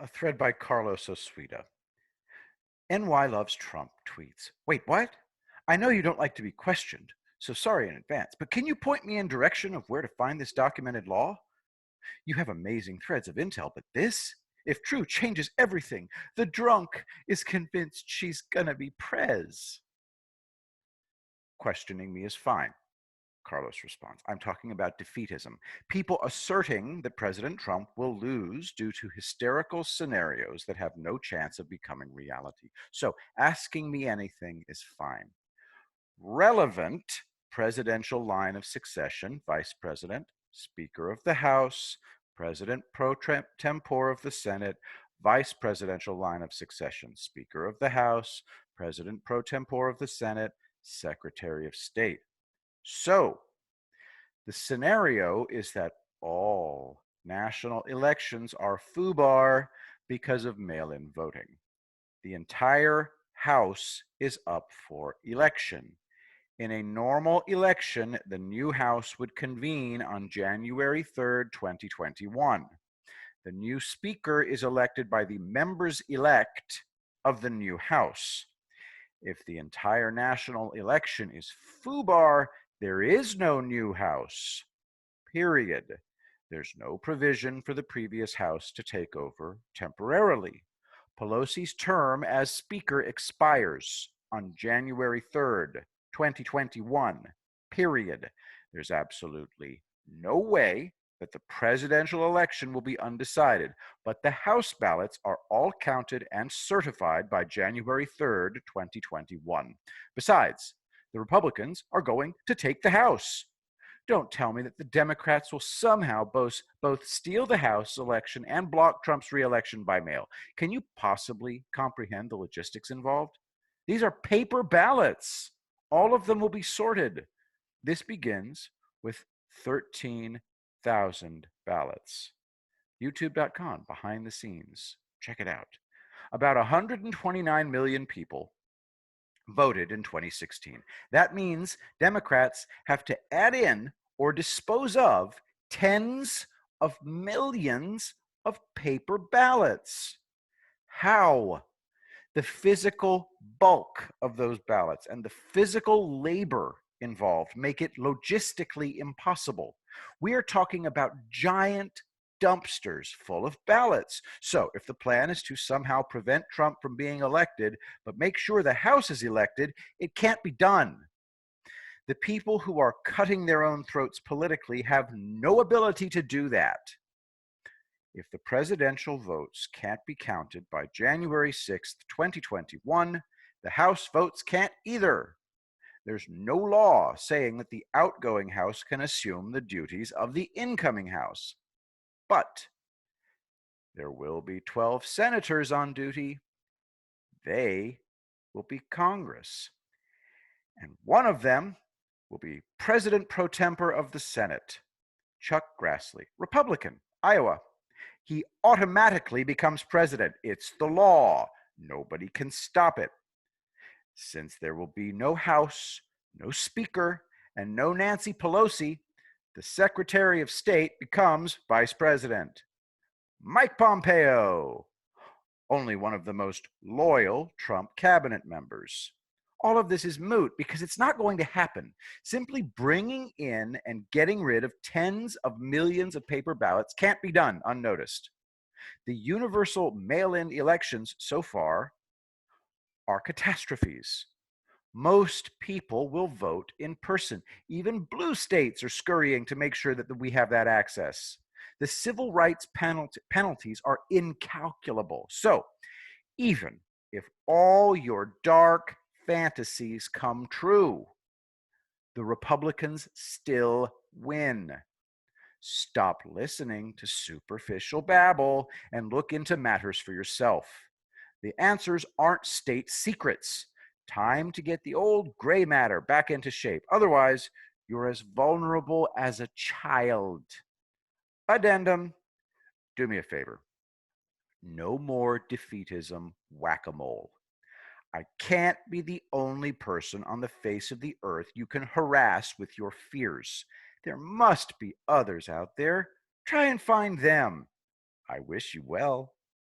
A thread by Carlos Oswita. NY loves Trump tweets. Wait, what? I know you don't like to be questioned, so sorry in advance, but can you point me in direction of where to find this documented law? You have amazing threads of intel, but this, if true, changes everything. The drunk is convinced she's gonna be prez. Questioning me is fine. Carlos responds, I'm talking about defeatism. People asserting that President Trump will lose due to hysterical scenarios that have no chance of becoming reality. So asking me anything is fine. Relevant presidential line of succession, Vice President, Speaker of the House, President pro tempore of the Senate, Vice Presidential line of succession, Speaker of the House, President pro tempore of the Senate, Secretary of State. So, the scenario is that all national elections are FUBAR because of mail-in voting. The entire House is up for election. In a normal election, the new House would convene on January 3rd, 2021. The new Speaker is elected by the members-elect of the new House. If the entire national election is FUBAR, there is no new House, period. There's no provision for the previous House to take over temporarily. Pelosi's term as Speaker expires on January 3rd, 2021, period. There's absolutely no way that the presidential election will be undecided, but the House ballots are all counted and certified by January 3rd, 2021. Besides, the Republicans are going to take the House. Don't tell me that the Democrats will somehow both steal the House election and block Trump's reelection by mail. Can you possibly comprehend the logistics involved? These are paper ballots. All of them will be sorted. This begins with 13,000 ballots. YouTube.com, behind the scenes. Check it out. About 129 million people voted in 2016. That means Democrats have to add in or dispose of tens of millions of paper ballots. How? The physical bulk of those ballots and the physical labor involved make it logistically impossible. We are talking about giant dumpsters full of ballots. So if the plan is to somehow prevent Trump from being elected, but make sure the House is elected, it can't be done. The people who are cutting their own throats politically have no ability to do that. If the presidential votes can't be counted by January 6th, 2021, the House votes can't either. There's no law saying that the outgoing House can assume the duties of the incoming House. But there will be 12 senators on duty. They will be Congress. And one of them will be President pro tempore of the Senate, Chuck Grassley, Republican, Iowa. He automatically becomes president. It's the law. Nobody can stop it. Since there will be no House, no Speaker, and no Nancy Pelosi, the Secretary of State becomes Vice President. Mike Pompeo, only one of the most loyal Trump cabinet members. All of this is moot because it's not going to happen. Simply bringing in and getting rid of tens of millions of paper ballots can't be done unnoticed. The universal mail-in elections so far are catastrophes. Most people will vote in person. Even blue states are scurrying to make sure that we have that access. The civil rights penalties are incalculable. So, even if all your dark fantasies come true, the Republicans still win. Stop listening to superficial babble and look into matters for yourself. The answers aren't state secrets. Time to get the old gray matter back into shape. Otherwise, you're as vulnerable as a child. Addendum, do me a favor. No more defeatism whack-a-mole. I can't be the only person on the face of the earth you can harass with your fears. There must be others out there. Try and find them. I wish you well.